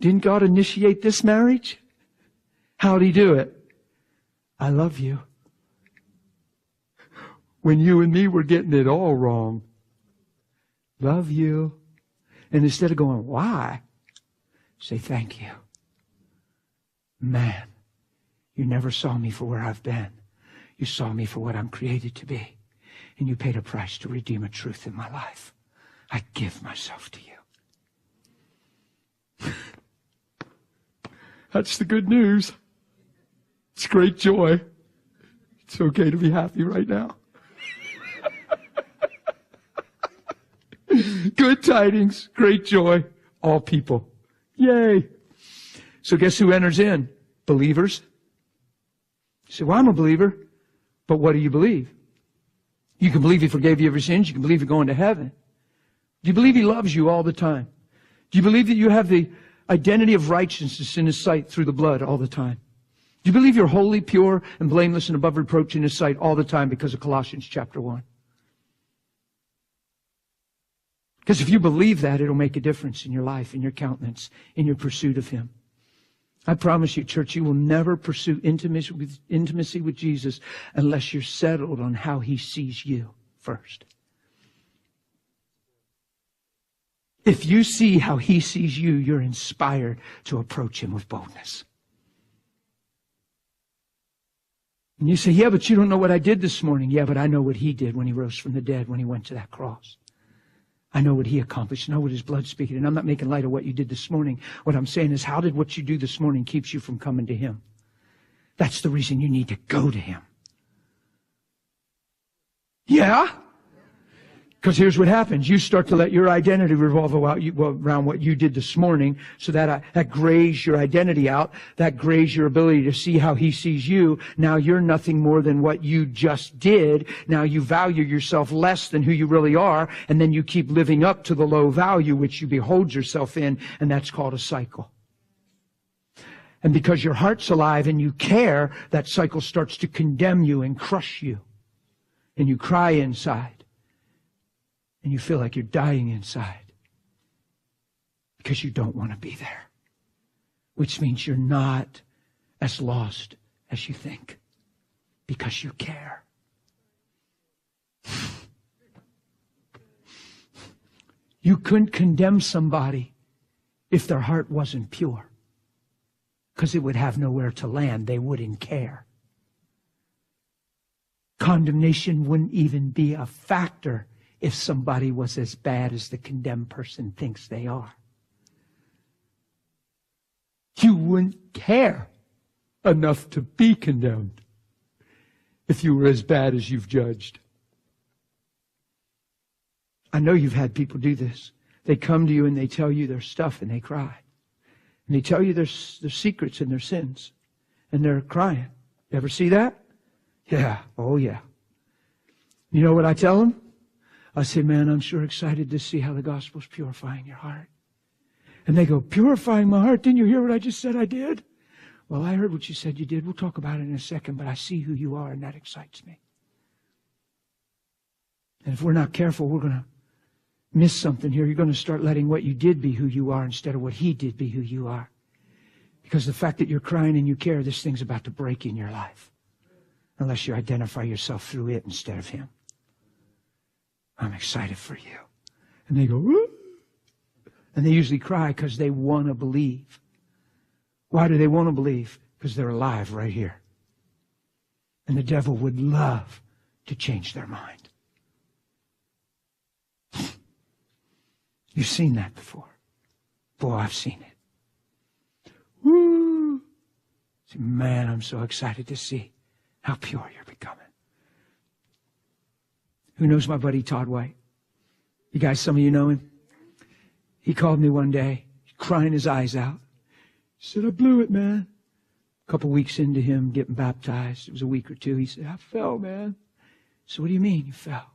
Didn't God initiate this marriage? How'd He do it? I love you. When you and me were getting it all wrong. Love you. And instead of going, why? Say, thank you. Man, you never saw me for where I've been. You saw me for what I'm created to be. And you paid a price to redeem a truth in my life. I give myself to you. That's the good news. It's great joy. It's okay to be happy right now. Good tidings, great joy, all people. Yay. So guess who enters in? Believers. You say, well, I'm a believer. But what do you believe? You can believe He forgave you of your sins. You can believe you're going to heaven. Do you believe He loves you all the time? Do you believe that you have the identity of righteousness in His sight through the blood all the time? Do you believe you're holy, pure, and blameless and above reproach in His sight all the time because of Colossians chapter 1? Because if you believe that, it'll make a difference in your life, in your countenance, in your pursuit of Him. I promise you, church, you will never pursue intimacy with Jesus unless you're settled on how He sees you first. If you see how He sees you, you're inspired to approach Him with boldness. And you say, yeah, but you don't know what I did this morning. Yeah, but I know what He did when He rose from the dead, when He went to that cross. I know what He accomplished. I know what His blood speaking. And I'm not making light of what you did this morning. What I'm saying is, how did what you do this morning keeps you from coming to Him? That's the reason you need to go to Him. Yeah? Because here's what happens. You start to let your identity revolve around what you did this morning, so that grays your identity out. That grays your ability to see how He sees you. Now you're nothing more than what you just did. Now you value yourself less than who you really are, and then you keep living up to the low value which you behold yourself in, and that's called a cycle. And because your heart's alive and you care, that cycle starts to condemn you and crush you. And you cry inside. And you feel like you're dying inside because you don't want to be there. Which means you're not as lost as you think because you care. You couldn't condemn somebody if their heart wasn't pure, because it would have nowhere to land. They wouldn't care. Condemnation wouldn't even be a factor if somebody was as bad as the condemned person thinks they are. You wouldn't care enough to be condemned if you were as bad as you've judged. I know you've had people do this. They come to you and they tell you their stuff and they cry. And they tell you their secrets and their sins. And they're crying. You ever see that? Yeah. Oh, yeah. You know what I tell them? I say, man, I'm sure excited to see how the gospel's purifying your heart. And they go, purifying my heart? Didn't you hear what I just said I did? Well, I heard what you said you did. We'll talk about it in a second, but I see who you are, and that excites me. And if we're not careful, we're going to miss something here. You're going to start letting what you did be who you are instead of what He did be who you are. Because the fact that you're crying and you care, this thing's about to break in your life. Unless you identify yourself through it instead of Him. I'm excited for you. And they go, woo! And they usually cry because they want to believe. Why do they want to believe? Because they're alive right here. And the devil would love to change their mind. You've seen that before. Boy, I've seen it. Woo! Man, I'm so excited to see how pure you're becoming. Who knows my buddy Todd White? You guys, some of you know him. He called me one day, crying his eyes out. He said, I blew it, man. A couple weeks into him getting baptized, it was a week or two, he said, I fell, man. So what do you mean you fell?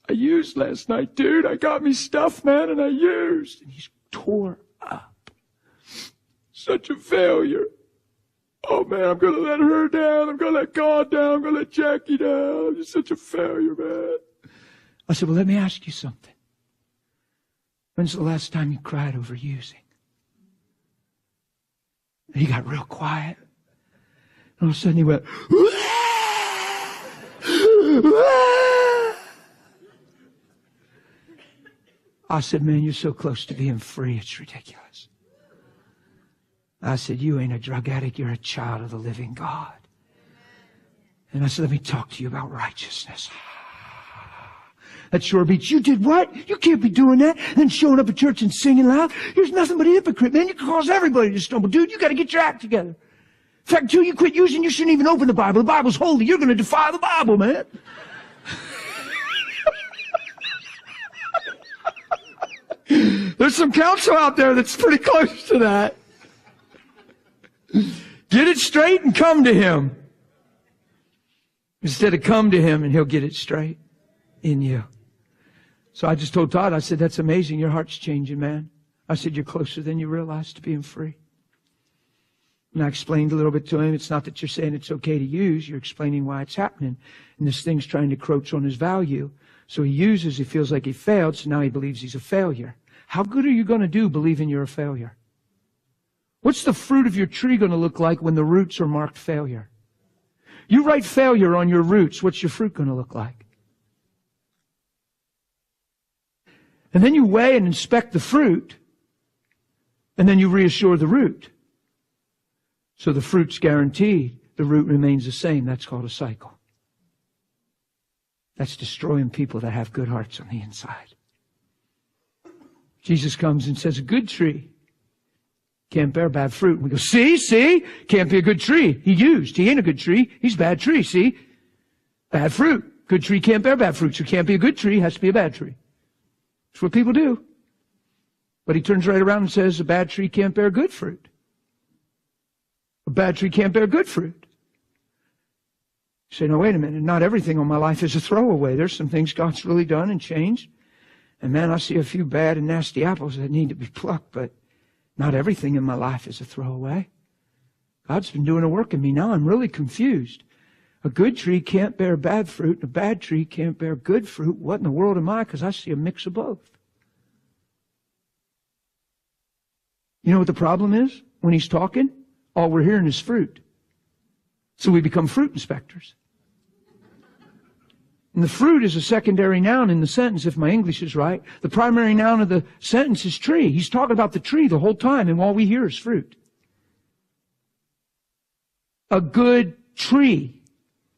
I used last night, dude. I got me stuff, man, and I used. And he's tore up. Such a failure. Oh, man, I'm going to let her down. I'm going to let God down. I'm going to let Jackie down. I'm just such a failure, man. I said, well, let me ask you something. When's the last time you cried over using? And he got real quiet. And all of a sudden he went, I said, man, you're so close to being free, it's ridiculous. I said, you ain't a drug addict, you're a child of the living God. And I said, let me talk to you about righteousness. That sure beats. You did what? You can't be doing that. And then showing up at church and singing loud. You're nothing but a hypocrite, man. You can cause everybody to stumble. Dude, you got to get your act together. In fact, until you quit using, you shouldn't even open the Bible. The Bible's holy. You're going to defy the Bible, man. There's some counsel out there that's pretty close to that. Get it straight and come to Him. Instead of come to Him and He'll get it straight in you. So I just told Todd, I said, that's amazing. Your heart's changing, man. I said, you're closer than you realize to being free. And I explained a little bit to him. It's not that you're saying it's okay to use. You're explaining why it's happening. And this thing's trying to encroach on his value. So he uses, he feels like he failed, so now he believes he's a failure. How good are you going to do believing you're a failure? What's the fruit of your tree going to look like when the roots are marked failure? You write failure on your roots. What's your fruit going to look like? And then you weigh and inspect the fruit, and then you reassure the root. So the fruit's guaranteed. The root remains the same. That's called a cycle. That's destroying people that have good hearts on the inside. Jesus comes and says, a good tree can't bear bad fruit. And we go, see? Can't be a good tree. He ain't a good tree. He's a bad tree, see? Bad fruit. Good tree can't bear bad fruit. So can't be a good tree, has to be a bad tree. That's what people do. But he turns right around and says, a bad tree can't bear good fruit. A bad tree can't bear good fruit. You say, no, wait a minute. Not everything on my life is a throwaway. There's some things God's really done and changed. And man, I see a few bad and nasty apples that need to be plucked, but not everything in my life is a throwaway. God's been doing a work in me. Now I'm really confused. A good tree can't bear bad fruit, and a bad tree can't bear good fruit. What in the world am I? Because I see a mix of both. You know what the problem is? When he's talking, all we're hearing is fruit. So we become fruit inspectors. And the fruit is a secondary noun in the sentence, if my English is right. The primary noun of the sentence is tree. He's talking about the tree the whole time, and all we hear is fruit. A good tree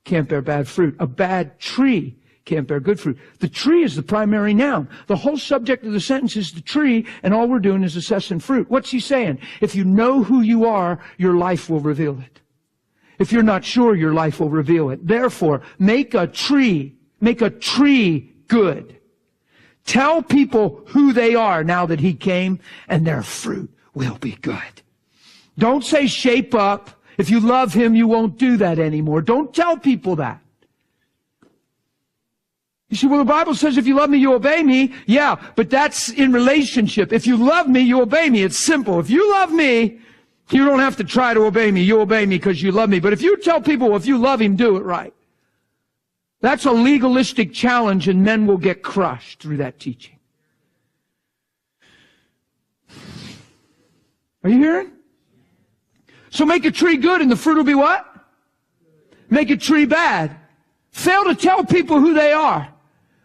can't bear bad fruit. A bad tree can't bear good fruit. The tree is the primary noun. The whole subject of the sentence is the tree, and all we're doing is assessing fruit. What's he saying? If you know who you are, your life will reveal it. If you're not sure, your life will reveal it. Therefore, make a tree good. Tell people who they are now that he came, and their fruit will be good. Don't say shape up. If you love him, you won't do that anymore. Don't tell people that. You see, well, the Bible says if you love me, you obey me. Yeah, but that's in relationship. If you love me, you obey me. It's simple. If you love me, you don't have to try to obey me. You obey me because you love me. But if you tell people, well, if you love him, do it right. That's a legalistic challenge, and men will get crushed through that teaching. Are you hearing? So make a tree good and the fruit will be what? Make a tree bad. Fail to tell people who they are.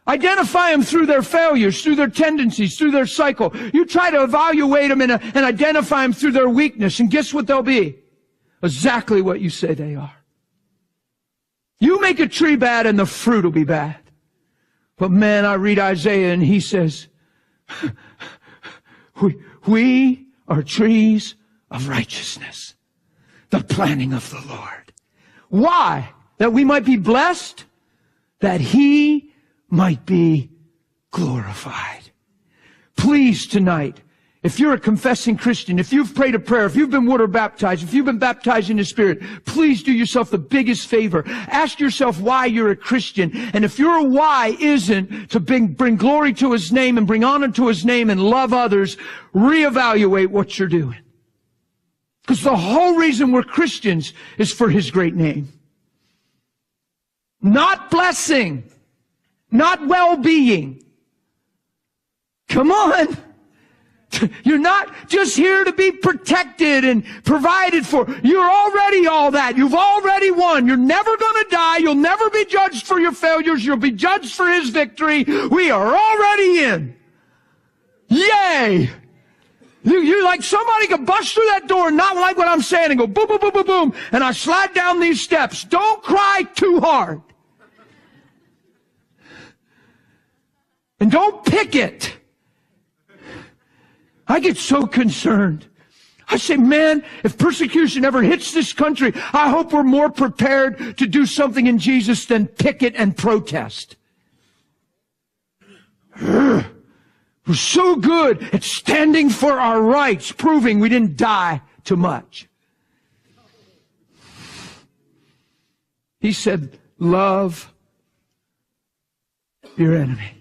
Identify them through their failures, through their tendencies, through their cycle. You try to evaluate them and identify them through their weakness, and guess what they'll be? Exactly what you say they are. You make a tree bad and the fruit will be bad. But man, I read Isaiah and he says, we are trees of righteousness, the planting of the Lord. Why? That we might be blessed, that he might be glorified. Please tonight, if you're a confessing Christian, if you've prayed a prayer, if you've been water baptized, if you've been baptized in the Spirit, please do yourself the biggest favor. Ask yourself why you're a Christian. And if your why isn't to bring glory to his name and bring honor to his name and love others, reevaluate what you're doing. Because the whole reason we're Christians is for his great name. Not blessing. Not well-being. Come on. You're not just here to be protected and provided for. You're already all that. You've already won. You're never going to die. You'll never be judged for your failures. You'll be judged for His victory. We are already in. Yay! You're like somebody could bust through that door and not like what I'm saying and go boom, boom, boom, boom, boom, and I slide down these steps. Don't cry too hard. And don't pick it. I get so concerned. I say, man, if persecution ever hits this country, I hope we're more prepared to do something in Jesus than picket and protest. We're so good at standing for our rights, proving we didn't die too much. He said, love your enemy.